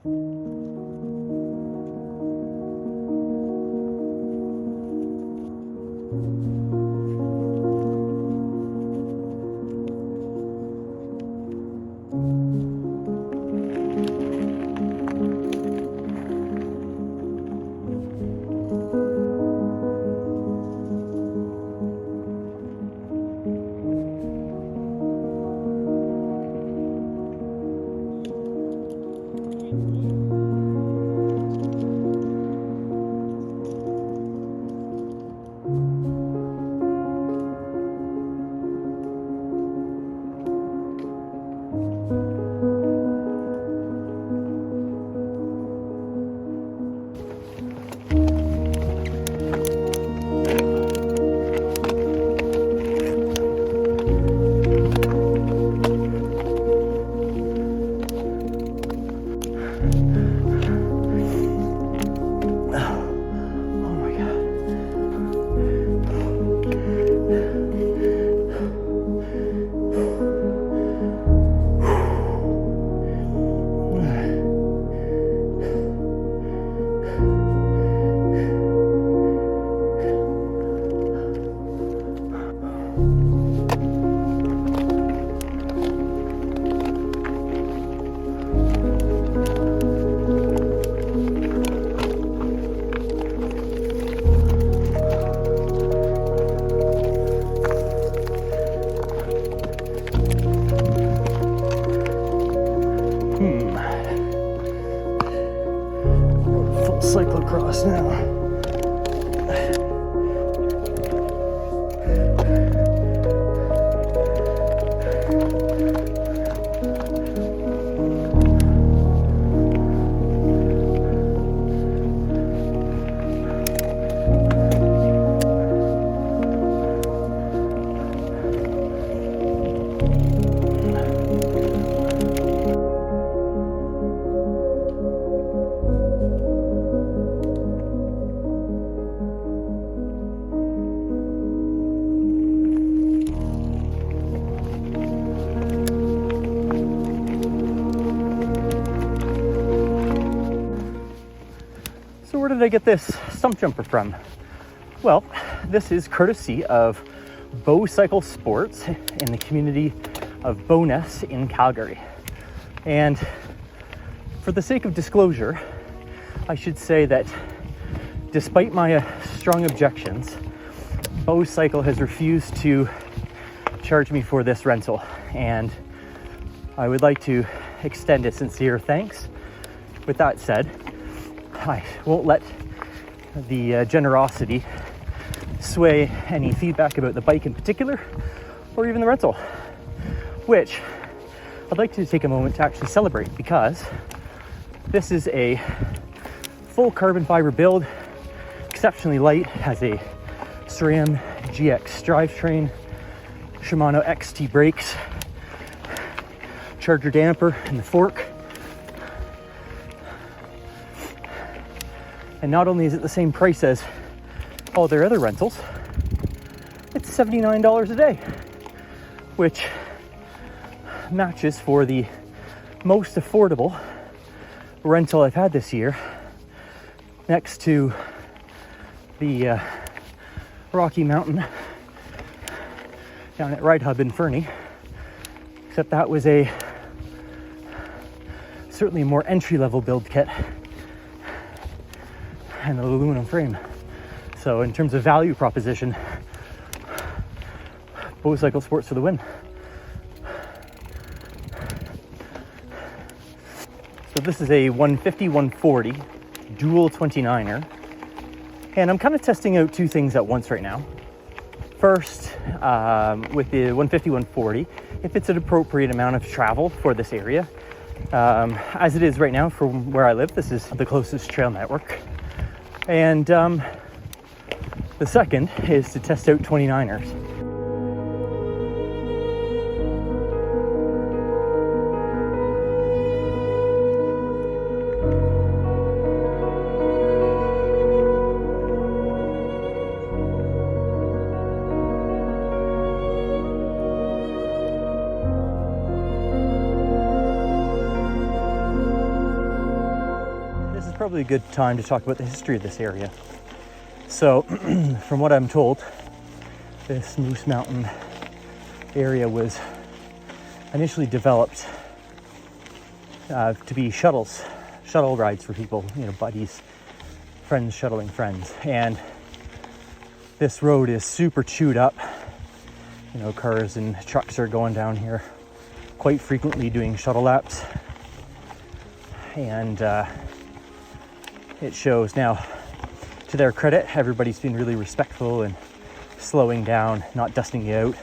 Full cyclocross now. So where did I get this stump jumper from? Well, this is courtesy of Bow Cycle Sports in the community of Bowness in Calgary. And for the sake of disclosure, I should say that despite my strong objections, Bow Cycle has refused to charge me for this rental. And I would like to extend a sincere thanks. With that said, I won't let the generosity sway any feedback about the bike in particular, or even the rental, which I'd like to take a moment to actually celebrate, because this is a full carbon fiber build, exceptionally light, has a SRAM GX drivetrain, Shimano XT brakes, charger damper, and the fork. And not only is it the same price as all their other rentals, it's $79 a day, which matches for the most affordable rental I've had this year, next to the Rocky Mountain down at Ride Hub in Fernie, except that was a certainly more entry-level build kit and an aluminum frame. So in terms of value proposition, Bow Cycle Sports for the win. So this is a 150/140 dual 29er, and I'm kind of testing out two things at once right now. First, with the 150/140, if it's an appropriate amount of travel for this area. As it is right now from where I live, this is the closest trail network. And the second is to test out 29ers. probably a good time to talk about the history of this area. So, from what I'm told, this Moose Mountain area was initially developed to be shuttle rides for people, you know, buddies, friends shuttling friends. And this road is super chewed up. You know, cars and trucks are going down here quite frequently doing shuttle laps. And it shows. Now, to their credit, everybody's been really respectful and slowing down, not dusting you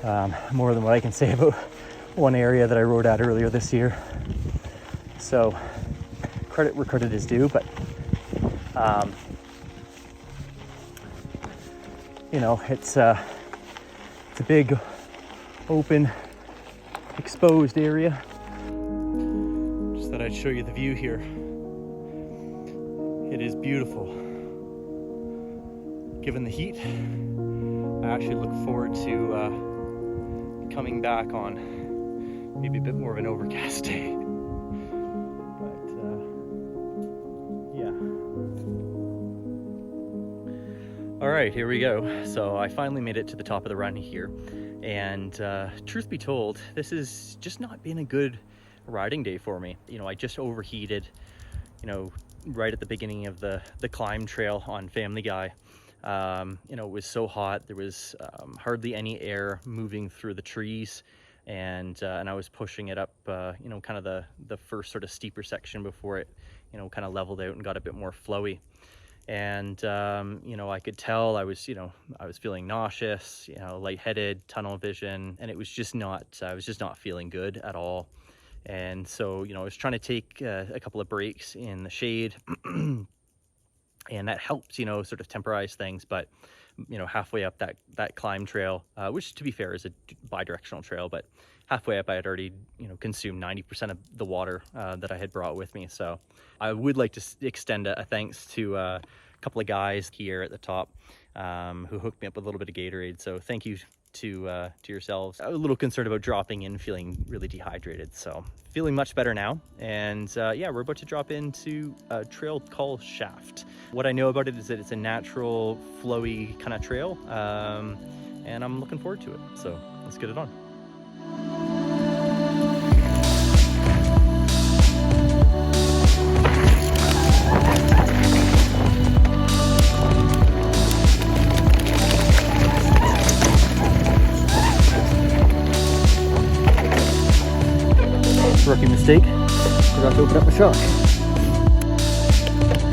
out. More than what I can say about one area that I rode at earlier this year. So credit where credit is due, but you know, it's a big, open, exposed area. Just thought I'd show you the view here. It is beautiful. Given the heat, I actually look forward to coming back on maybe a bit more of an overcast day. But yeah. All right, here we go. So I finally made it to the top of the run here. And truth be told, this has just not been a good riding day for me. You know, I just overheated, you know, right at the beginning of the climb trail on Family Guy. You know, it was so hot. There was hardly any air moving through the trees, and I was pushing it up, you know, kind of the first sort of steeper section before it, you know, kind of leveled out and got a bit more flowy. And you know, I could tell I was feeling nauseous, you know, lightheaded, tunnel vision, and it was just not, I was just not feeling good at all. And so, you know, I was trying to take a couple of breaks in the shade, and that helped, you know, sort of temporize things. But, you know, halfway up that climb trail, which to be fair is a bi-directional trail, but halfway up I had already, you know, consumed 90% of the water that I had brought with me. So I would like to extend a thanks to a couple of guys here at the top who hooked me up with a little bit of Gatorade. So thank you to yourselves. I was a little concerned about dropping in feeling really dehydrated, so feeling much better now. And yeah, we're about to drop into a trail called Shaft. What I know about it is that it's a natural flowy kind of trail, and I'm looking forward to it, so let's get it on. Rookie mistake. Forgot to open up my shock.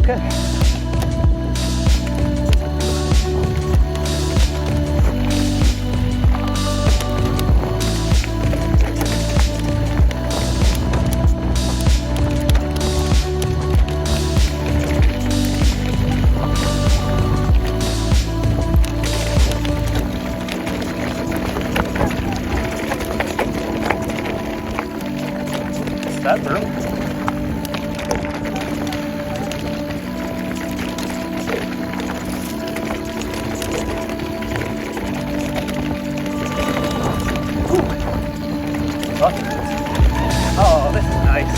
Okay. That room. Oh, this is nice.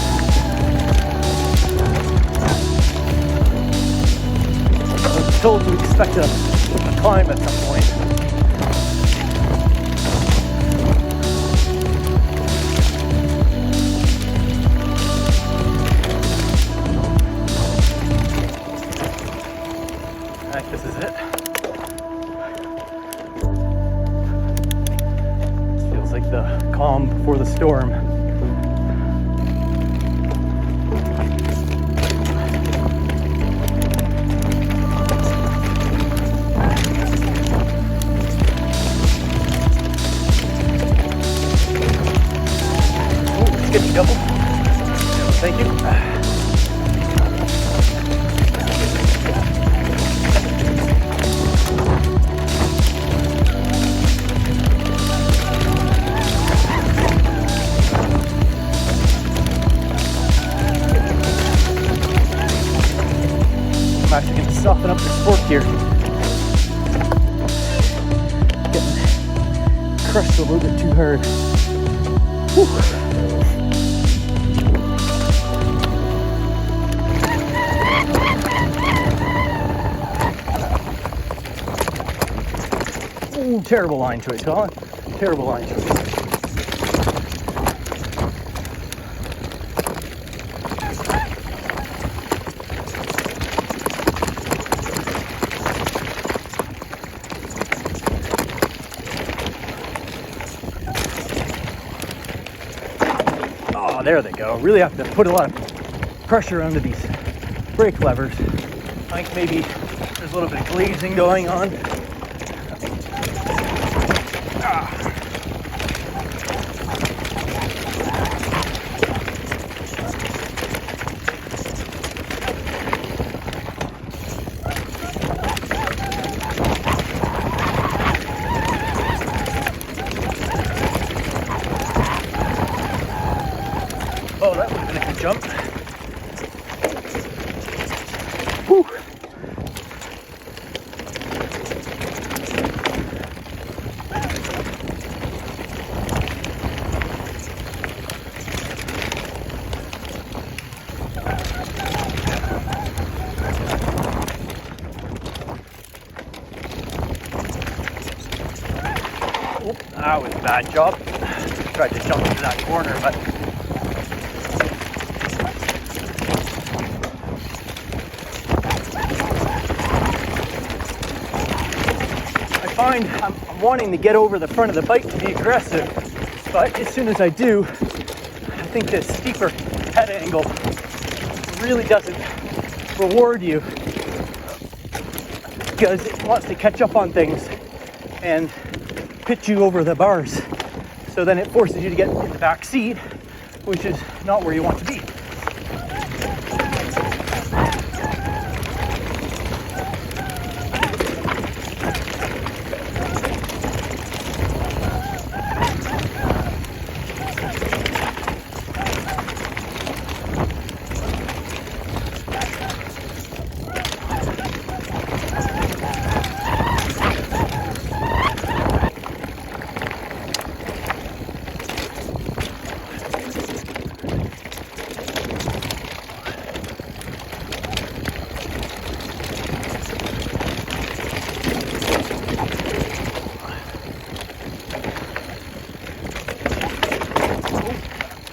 I was told to expect a climb at some point. This is it. Feels like the calm before the storm. Oh, let's get you double. Thank you. I'm actually going to soften up this fork here. Getting crushed a little bit too hard. Whew. Terrible line choice, Colin. Terrible line choice. Oh, there they go. Really have to put a lot of pressure under these brake levers. I think maybe there's a little bit of glazing going on. Oh, that would have been a good jump. Whew. Oh, that was a bad job. Tried to jump into that corner, but I'm wanting to get over the front of the bike to be aggressive, but as soon as I do, I think this steeper head angle really doesn't reward you because it wants to catch up on things and pitch you over the bars. So then it forces you to get in the back seat, which is not where you want to be.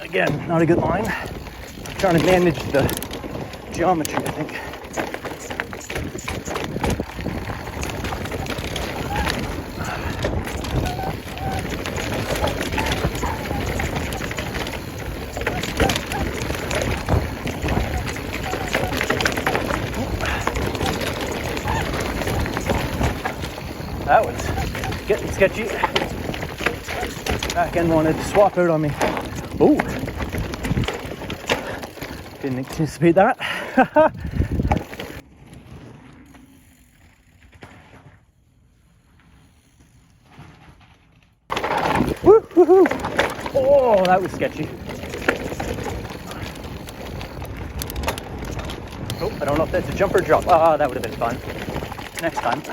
Again, not a good line. I'm trying to manage the geometry, I think. That was getting sketchy. Back end wanted to swap out on me. Oh, didn't anticipate that. Woo-hoo-hoo. Oh, that was sketchy. Oh, I don't know if that's a jump or drop. Ah, that would have been fun. Next time.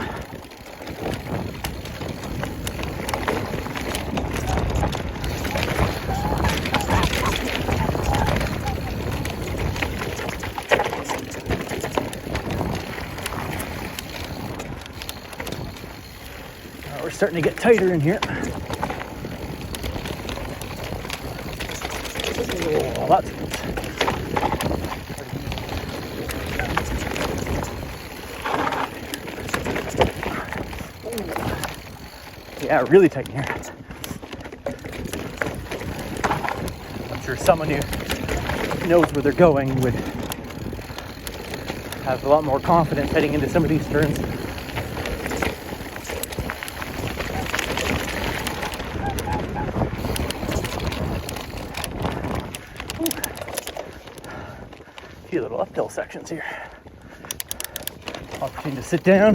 We're starting to get tighter in here. Oh, that's good. Yeah, really tight in here. I'm sure someone who knows where they're going would have a lot more confidence heading into some of these turns. A few little uphill sections here. Opportunity to sit down.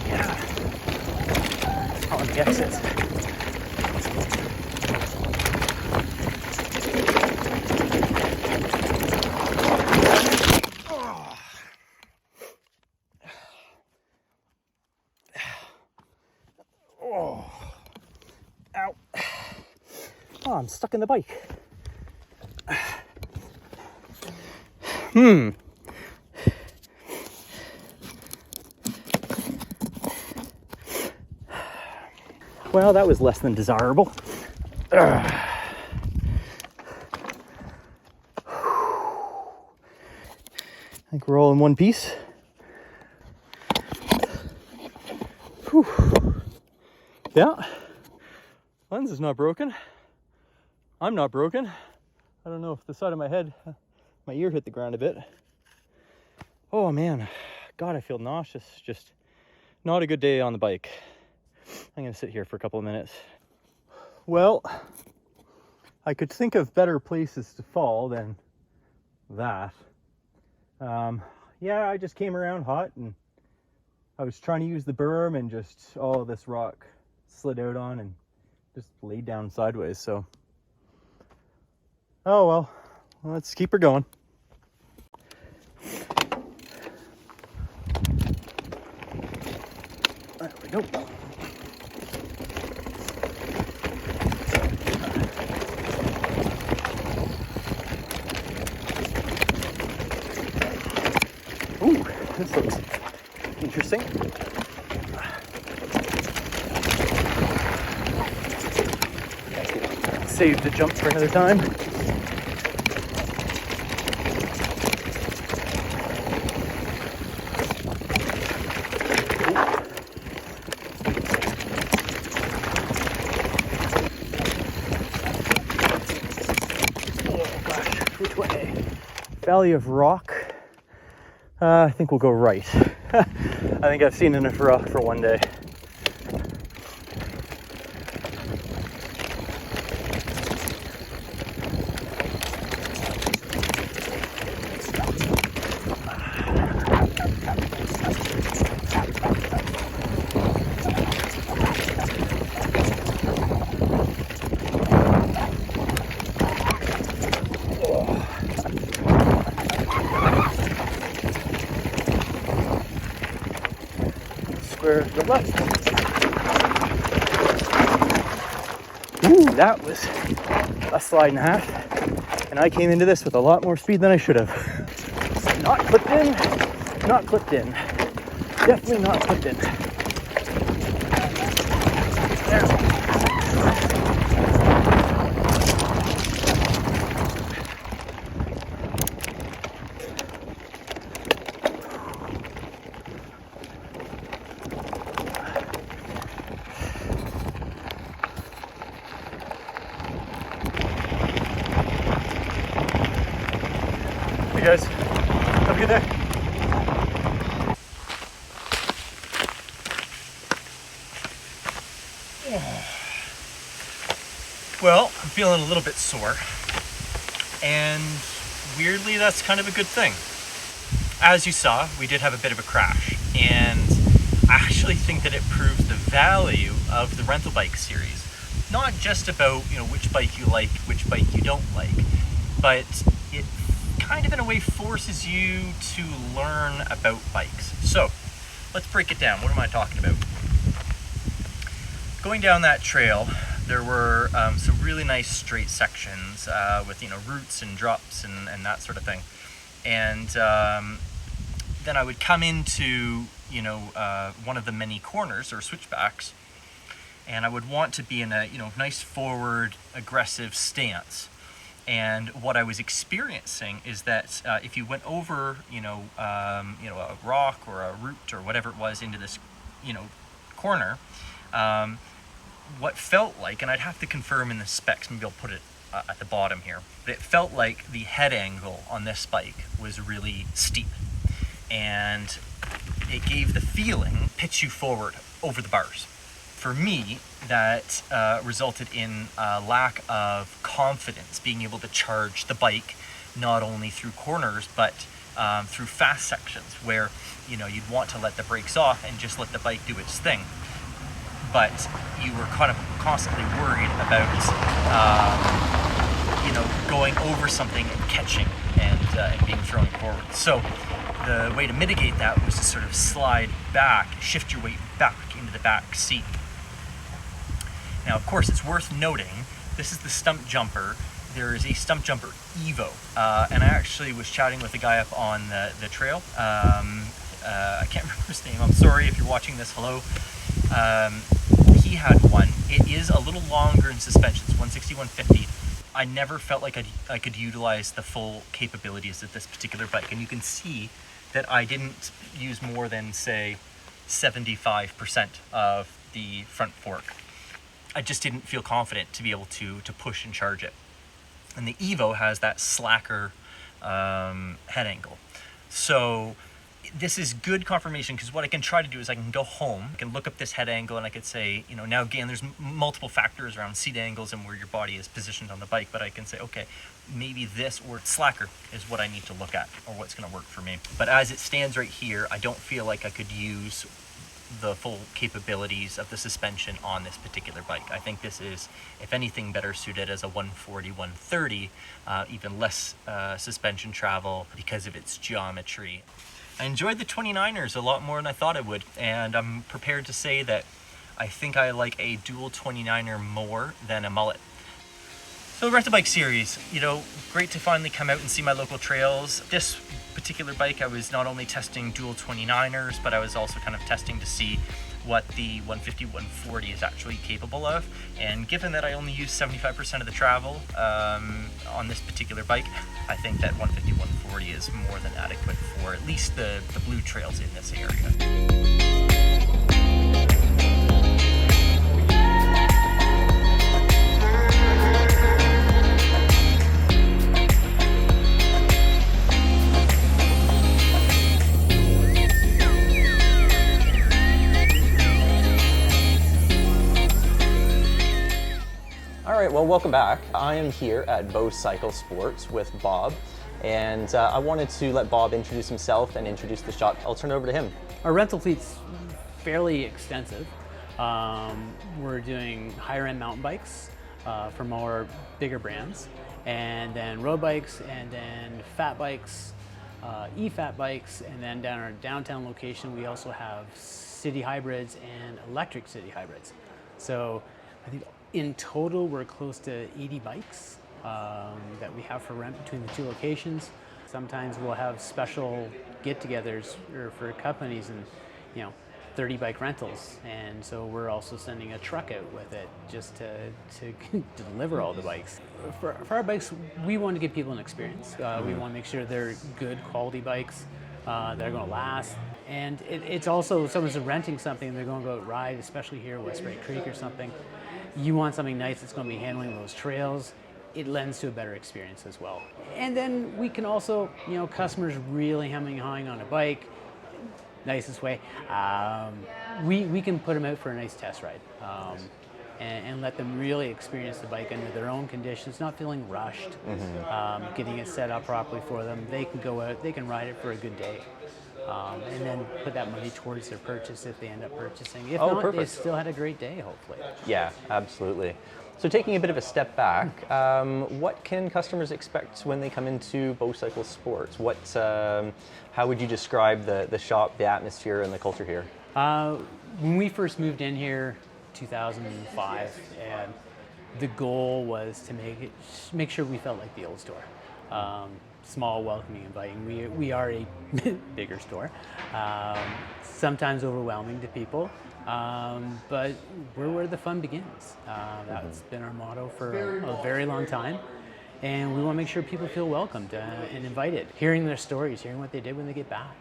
Yeah. On the exits. Oh. Ow. Oh, I'm stuck in the bike. Well, that was less than desirable. I think we're all in one piece. Whew. Yeah, lens is not broken. I'm not broken. I don't know if the side of my head, my ear hit the ground a bit. Oh man, God, I feel nauseous. Just not a good day on the bike. I'm gonna sit here for a couple of minutes. Well, I could think of better places to fall than that. Yeah, I just came around hot and I was trying to use the berm and just, oh, this rock slid out on and just laid down sideways, so. Oh well, let's keep her going. There we go. Ooh, this looks interesting. Save the jump for another time. Oh gosh, which way? Valley of Rock. I think we'll go right. I think I've seen enough rock for one day. Square to the left. Ooh, that was a slide and a half. And I came into this with a lot more speed than I should have. Not clipped in, not clipped in. Definitely not clipped in. There. Hey guys, have a good day. Well, I'm feeling a little bit sore, and weirdly that's kind of a good thing. As you saw, we did have a bit of a crash, and I actually think that it proves the value of the rental bike series. Not just about, which bike you like, which bike you don't like, but it kind of in a way forces you to learn about bikes. So let's break it down. What am I talking about? Going down that trail, there were some really nice straight sections with roots and drops and that sort of thing. And then I would come into one of the many corners or switchbacks, and I would want to be in a nice forward aggressive stance. And what I was experiencing is that if you went over, a rock or a root or whatever it was into this, corner, what felt like, and I'd have to confirm in the specs, maybe I'll put it at the bottom here, but it felt like the head angle on this bike was really steep, and it gave the feeling pitch you forward over the bars. For me, that resulted in a lack of confidence being able to charge the bike, not only through corners, but through fast sections where, you'd want to let the brakes off and just let the bike do its thing. But you were kind of constantly worried about, going over something and catching and being thrown forward. So the way to mitigate that was to sort of slide back, shift your weight back into the back seat. Now, of course, it's worth noting, this is the stump jumper. There is a stump jumper Evo, and I actually was chatting with a guy up on the trail. I can't remember his name. I'm sorry if you're watching this. Hello. He E had one. It is a little longer in suspension, it's 160, 150. I never felt like I could utilize the full capabilities of this particular bike. And you can see that I didn't use more than, say, 75% of the front fork. I just didn't feel confident to be able to push and charge it. And the Evo has that slacker head angle. So this is good confirmation, because what I can try to do is I can go home, I can look up this head angle, and I could say, you know, now again, there's multiple factors around seat angles and where your body is positioned on the bike, but I can say, okay, maybe this or slacker is what I need to look at, or what's going to work for me. But as it stands right here, I don't feel like I could use the full capabilities of the suspension on this particular bike. I think this is, if anything, better suited as a 140, 130, even less suspension travel because of its geometry. I enjoyed the 29ers a lot more than I thought I would, and I'm prepared to say that I think I like a dual 29er more than a mullet. So the rental bike series, you know, great to finally come out and see my local trails. This particular bike, I was not only testing dual 29ers, but I was also kind of testing to see what the 150, 140 is actually capable of. And given that I only use 75% of the travel on this particular bike, I think that 150, 140 is more than adequate for at least the blue trails in this area. All right, well, welcome back. I am here at Bo Cycle Sports with Bob, and I wanted to let Bob introduce himself and introduce the shop. I'll turn it over to him. Our rental fleet's fairly extensive. We're doing higher end mountain bikes for more bigger brands, and then road bikes, and then fat bikes, e-fat bikes, and then down our downtown location we also have city hybrids and electric city hybrids. So I think in total we're close to 80 bikes that we have for rent between the two locations. Sometimes we'll have special get-togethers for companies, and 30 bike rentals, and so we're also sending a truck out with it just to deliver all the bikes. For our bikes, we want to give people an experience. We want to make sure they're good quality bikes that are going to last. And it's also, if someone's renting something, they're going to go ride, especially here at West Spray Creek or something. You want something nice that's going to be handling those trails. It lends to a better experience as well. And then we can also, customers really hemming and hawing on a bike, nicest way, we can put them out for a nice test ride and let them really experience the bike under their own conditions, not feeling rushed, getting it set up properly for them. They can go out, they can ride it for a good day. And then put that money towards their purchase if they end up purchasing. If not, perfect. They still had a great day, hopefully. Yeah, absolutely. So taking a bit of a step back, what can customers expect when they come into Bo Cycle Sports? How would you describe the shop, the atmosphere, and the culture here? When we first moved in here, 2005, and the goal was to make sure we felt like the old store. Small, welcoming, inviting. We are a bigger store, sometimes overwhelming to people, but we're where the fun begins. That's been our motto for a very long time, and we want to make sure people feel welcomed and invited. Hearing their stories, hearing what they did when they get back.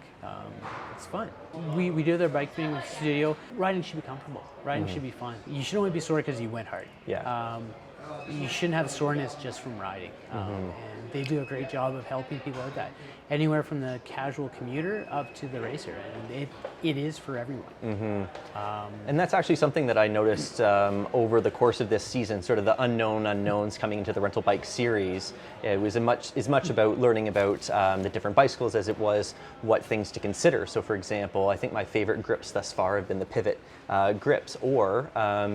It's fun. We do their bike fitting studio. Riding should be comfortable. Riding should be fun. You should only be sore because you went hard. Yeah. You shouldn't have soreness just from riding. And they do a great job of helping people out that. Anywhere from the casual commuter up to the racer, and it is for everyone. And that's actually something that I noticed over the course of this season, sort of the unknown unknowns coming into the rental bike series. It was as much about learning about the different bicycles as it was what things to consider. So for example, I think my favorite grips thus far have been the pivot grips or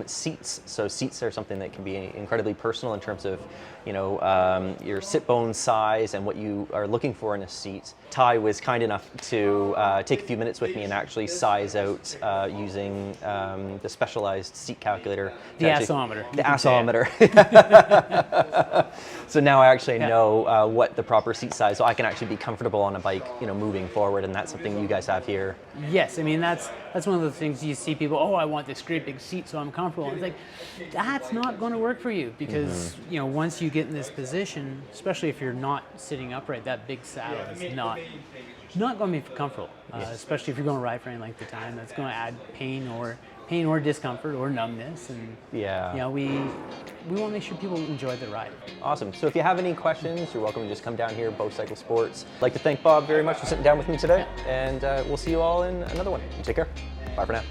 seats. So seats are something that can be incredibly personal in terms of your sit bone size and what you are looking for in a seat. Ty was kind enough to take a few minutes with me and actually size out using the specialized seat calculator. The assometer. The assometer. So now I actually know what the proper seat size, so I can actually be comfortable on a bike, you know, moving forward, and that's something you guys have here. Yes, I mean that's one of the things you see people. Oh, I want this great big seat so I'm comfortable. It's like that's not going to work for you because you know once you get in this position, especially if you're not sitting upright, that big saddle is not going to be comfortable. Especially if you're going to ride for any length of time, that's going to add pain or discomfort or numbness, and you know we want to make sure people enjoy the ride. Awesome. So if you have any questions, you're welcome to just come down here, Bow Cycle Sports. I'd like to thank Bob very much for sitting down with me today, and we'll see you all in another one. Take care. Bye for now.